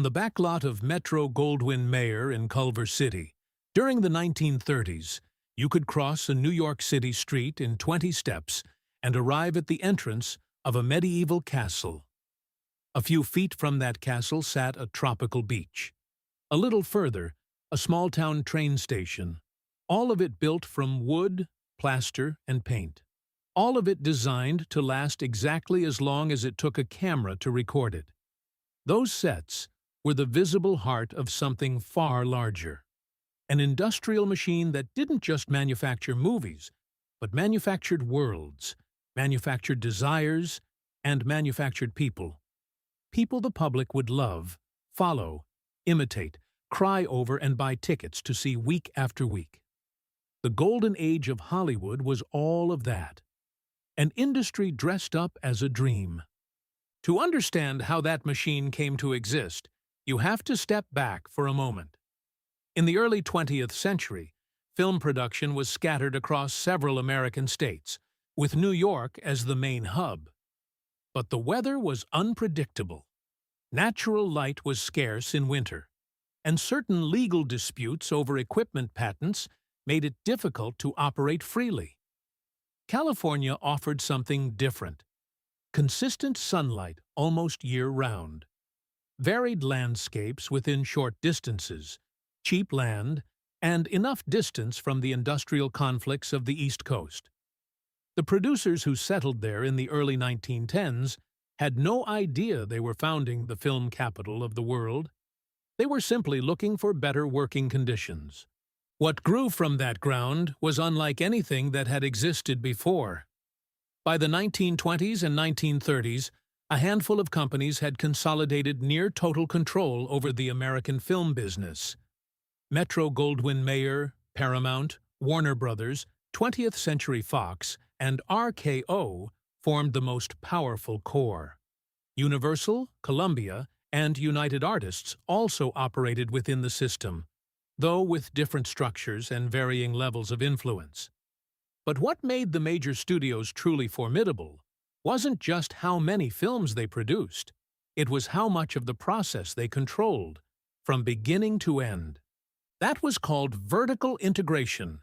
On the backlot of Metro-Goldwyn-Mayer in Culver City, during the 1930s, you could cross a New York City street in 20 steps and arrive at the entrance of a medieval castle. A few feet from that castle sat a tropical beach. A little further, a small-town train station, all of it built from wood, plaster, and paint. All of it designed to last exactly as long as it took a camera to record it. Those sets were the visible heart of something far larger. An industrial machine that didn't just manufacture movies, but manufactured worlds, manufactured desires, and manufactured people. People the public would love, follow, imitate, cry over, and buy tickets to see week after week. The golden age of Hollywood was all of that. An industry dressed up as a dream. To understand how that machine came to exist, you have to step back for a moment. In the early 20th century, film production was scattered across several American states, with New York as the main hub. But the weather was unpredictable. Natural light was scarce in winter, and certain legal disputes over equipment patents made it difficult to operate freely. California offered something different. Consistent sunlight almost year-round. Varied landscapes within short distances, cheap land, and enough distance from the industrial conflicts of the East Coast. The producers who settled there in the early 1910s had no idea they were founding the film capital of the world. They were simply looking for better working conditions. What grew from that ground was unlike anything that had existed before. By the 1920s and 1930s, a handful of companies had consolidated near-total control over the American film business. Metro-Goldwyn-Mayer, Paramount, Warner Brothers, 20th Century Fox, and RKO formed the most powerful core. Universal, Columbia, and United Artists also operated within the system, though with different structures and varying levels of influence. But what made the major studios truly formidable wasn't just how many films they produced. It was how much of the process they controlled, from beginning to end. That was called vertical integration,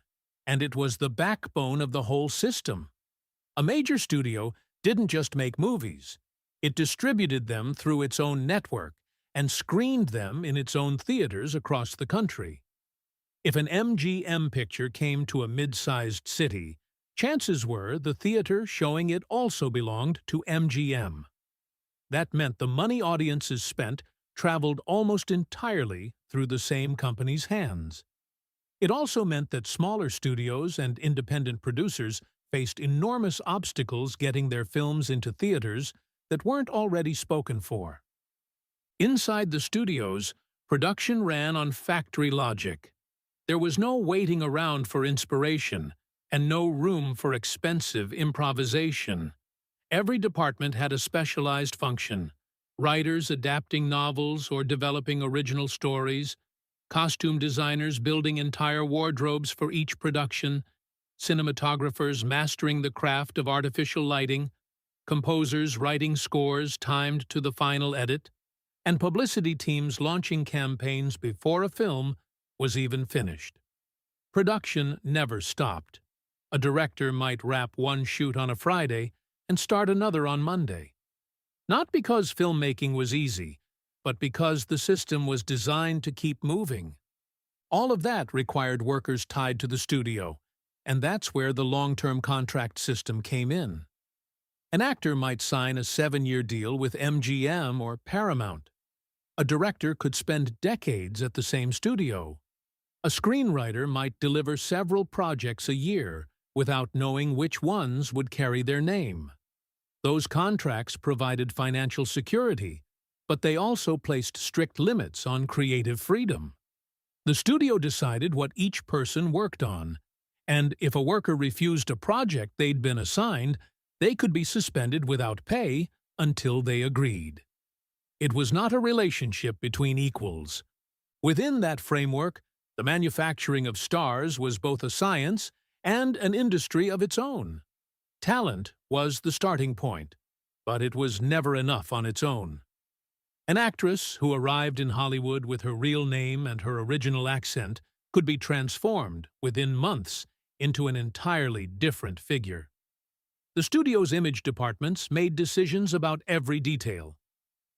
and it was the backbone of the whole system. A major studio didn't just make movies. It distributed them through its own network and screened them in its own theaters across the country. If an MGM picture came to a mid-sized city, chances were the theater showing it also belonged to MGM. That meant the money audiences spent traveled almost entirely through the same company's hands. It also meant that smaller studios and independent producers faced enormous obstacles getting their films into theaters that weren't already spoken for. Inside the studios, production ran on factory logic. There was no waiting around for inspiration, and no room for expensive improvisation. Every department had a specialized function: writers adapting novels or developing original stories, costume designers building entire wardrobes for each production, cinematographers mastering the craft of artificial lighting, composers writing scores timed to the final edit, and publicity teams launching campaigns before a film was even finished. Production never stopped. A director might wrap one shoot on a Friday and start another on Monday. Not because filmmaking was easy, but because the system was designed to keep moving. All of that required workers tied to the studio, and that's where the long-term contract system came in. An actor might sign a 7-year deal with MGM or Paramount. A director could spend decades at the same studio. A screenwriter might deliver several projects a year without knowing which ones would carry their name. Those contracts provided financial security, but they also placed strict limits on creative freedom. The studio decided what each person worked on, and if a worker refused a project they'd been assigned, they could be suspended without pay until they agreed. It was not a relationship between equals. Within that framework, the manufacturing of stars was both a science and an industry of its own. Talent was the starting point, but it was never enough on its own. An actress who arrived in Hollywood with her real name and her original accent could be transformed, within months, into an entirely different figure. The studio's image departments made decisions about every detail.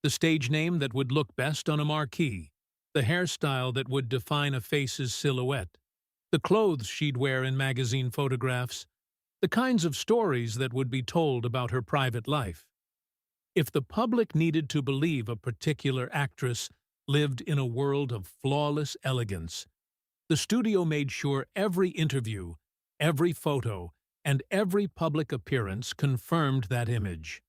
The stage name that would look best on a marquee, the hairstyle that would define a face's silhouette, the clothes she'd wear in magazine photographs, the kinds of stories that would be told about her private life. If the public needed to believe a particular actress lived in a world of flawless elegance, the studio made sure every interview, every photo, and every public appearance confirmed that image.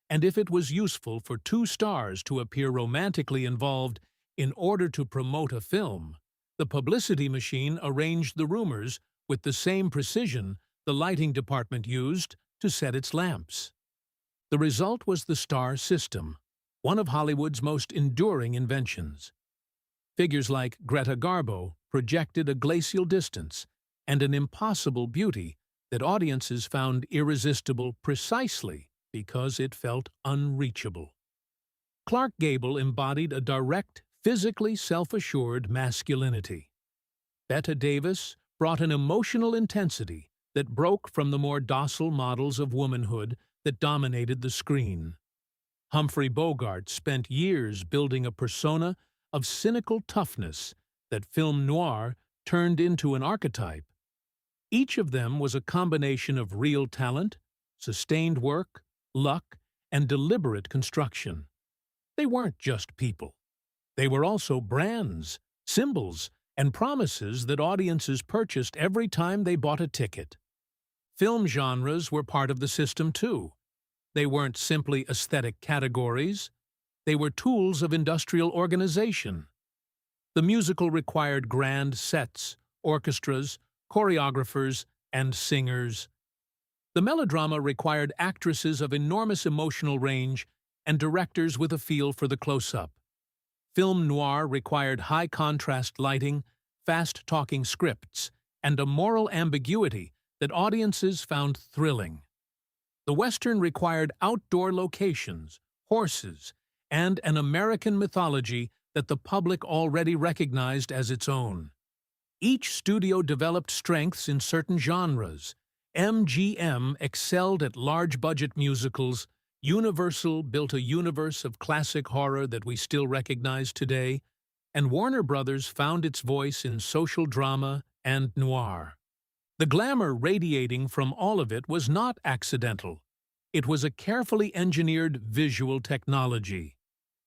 And if it was useful for two stars to appear romantically involved in order to promote a film, the publicity machine arranged the rumors with the same precision the lighting department used to set its lamps. The result was the star system, one of Hollywood's most enduring inventions. Figures like Greta Garbo projected a glacial distance and an impossible beauty that audiences found irresistible precisely because it felt unreachable. Clark Gable embodied a direct, physically self-assured masculinity. Bette Davis brought an emotional intensity that broke from the more docile models of womanhood that dominated the screen. Humphrey Bogart spent years building a persona of cynical toughness that film noir turned into an archetype. Each of them was a combination of real talent, sustained work, luck, and deliberate construction. They weren't just people. They were also brands, symbols, and promises that audiences purchased every time they bought a ticket. Film genres were part of the system, too. They weren't simply aesthetic categories. They were tools of industrial organization. The musical required grand sets, orchestras, choreographers, and singers. The melodrama required actresses of enormous emotional range and directors with a feel for the close-up. Film noir required high-contrast lighting, fast-talking scripts, and a moral ambiguity that audiences found thrilling. The Western required outdoor locations, horses, and an American mythology that the public already recognized as its own. Each studio developed strengths in certain genres. MGM excelled at large-budget musicals, Universal built a universe of classic horror that we still recognize today, and Warner Brothers found its voice in social drama and noir. The glamour radiating from all of it was not accidental. It was a carefully engineered visual technology.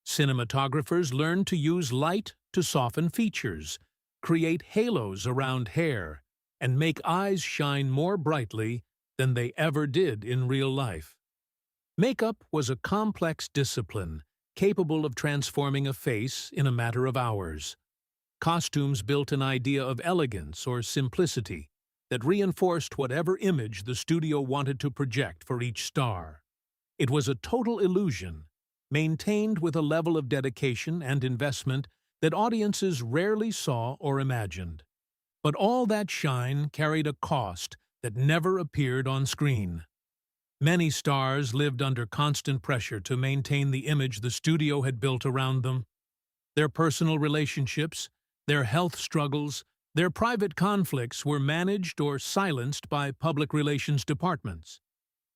Cinematographers learned to use light to soften features, create halos around hair, and make eyes shine more brightly than they ever did in real life. Makeup was a complex discipline, capable of transforming a face in a matter of hours. Costumes built an idea of elegance or simplicity that reinforced whatever image the studio wanted to project for each star. It was a total illusion, maintained with a level of dedication and investment that audiences rarely saw or imagined. But all that shine carried a cost that never appeared on screen. Many stars lived under constant pressure to maintain the image the studio had built around them. Their personal relationships, their health struggles, their private conflicts were managed or silenced by public relations departments.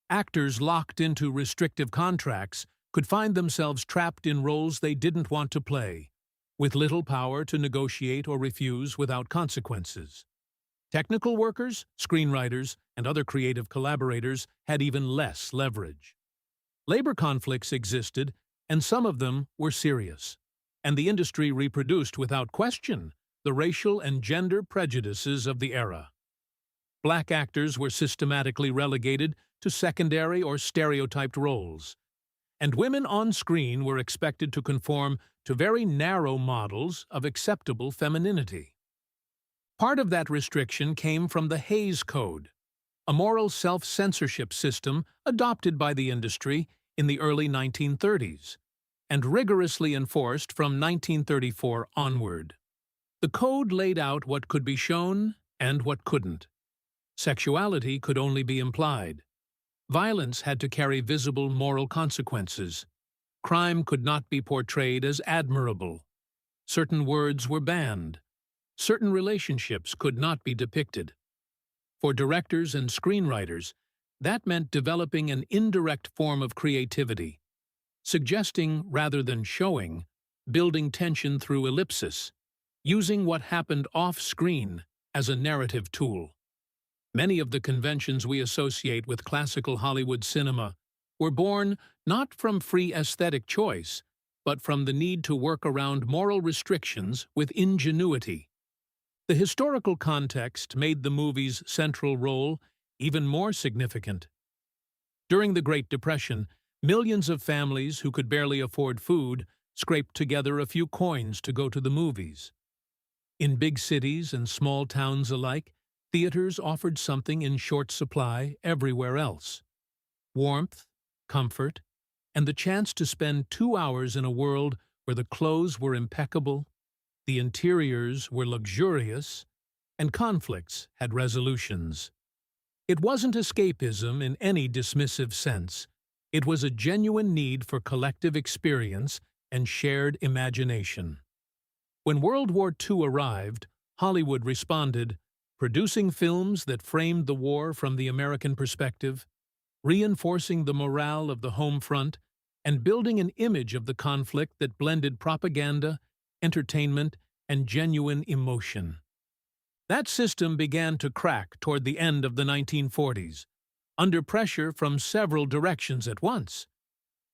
Actors locked into restrictive contracts could find themselves trapped in roles they didn't want to play, with little power to negotiate or refuse without consequences. Technical workers, screenwriters, and other creative collaborators had even less leverage. Labor conflicts existed, and some of them were serious, and the industry reproduced without question the racial and gender prejudices of the era. Black actors were systematically relegated to secondary or stereotyped roles, and women on screen were expected to conform to very narrow models of acceptable femininity. Part of that restriction came from the Hays Code, a moral self-censorship system adopted by the industry in the early 1930s, and rigorously enforced from 1934 onward. The code laid out what could be shown and what couldn't. Sexuality could only be implied. Violence had to carry visible moral consequences. Crime could not be portrayed as admirable. Certain words were banned. Certain relationships could not be depicted. For directors and screenwriters, that meant developing an indirect form of creativity, suggesting rather than showing, building tension through ellipsis, using what happened off-screen as a narrative tool. Many of the conventions we associate with classical Hollywood cinema were born not from free aesthetic choice, but from the need to work around moral restrictions with ingenuity. The historical context made the movie's central role even more significant. During the Great Depression, millions of families who could barely afford food scraped together a few coins to go to the movies. In big cities and small towns alike, theaters offered something in short supply everywhere else: warmth, comfort, and the chance to spend 2 hours in a world where the clothes were impeccable, the interiors were luxurious, and conflicts had resolutions. It wasn't escapism in any dismissive sense. It was a genuine need for collective experience and shared imagination. When World War II arrived, Hollywood responded, producing films that framed the war from the American perspective, reinforcing the morale of the home front, and building an image of the conflict that blended propaganda, entertainment, and genuine emotion. That system began to crack toward the end of the 1940s, under pressure from several directions at once.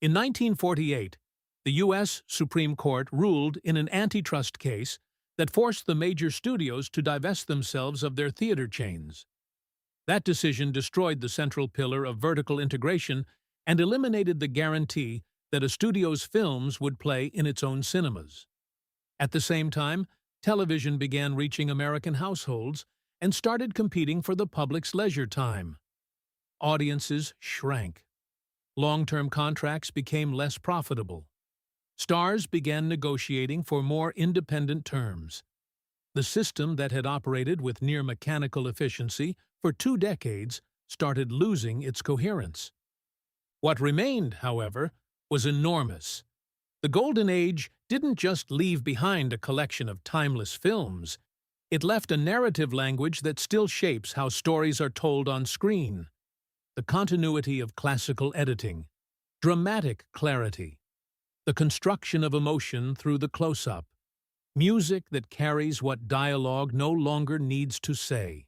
In 1948, the U.S. Supreme Court ruled in an antitrust case that forced the major studios to divest themselves of their theater chains. That decision destroyed the central pillar of vertical integration and eliminated the guarantee that a studio's films would play in its own cinemas. At the same time, television began reaching American households and started competing for the public's leisure time. Audiences shrank. Long-term contracts became less profitable. Stars began negotiating for more independent terms. The system that had operated with near-mechanical efficiency for 2 decades started losing its coherence. What remained, however, was enormous. The Golden Age didn't just leave behind a collection of timeless films. It left a narrative language that still shapes how stories are told on screen. The continuity of classical editing, dramatic clarity, the construction of emotion through the close-up, music that carries what dialogue no longer needs to say.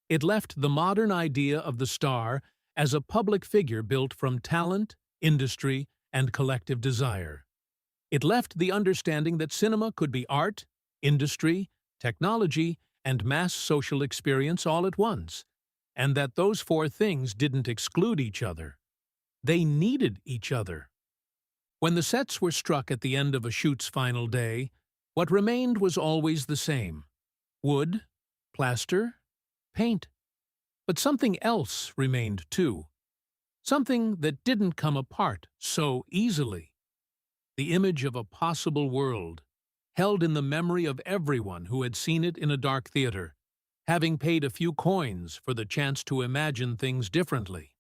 It left the modern idea of the star as a public figure built from talent, industry, and collective desire. It left the understanding that cinema could be art, industry, technology, and mass social experience all at once, and that those 4 things didn't exclude each other. They needed each other. When the sets were struck at the end of a shoot's final day, what remained was always the same: wood, plaster, paint. But something else remained too. Something that didn't come apart so easily. The image of a possible world, held in the memory of everyone who had seen it in a dark theater, having paid a few coins for the chance to imagine things differently.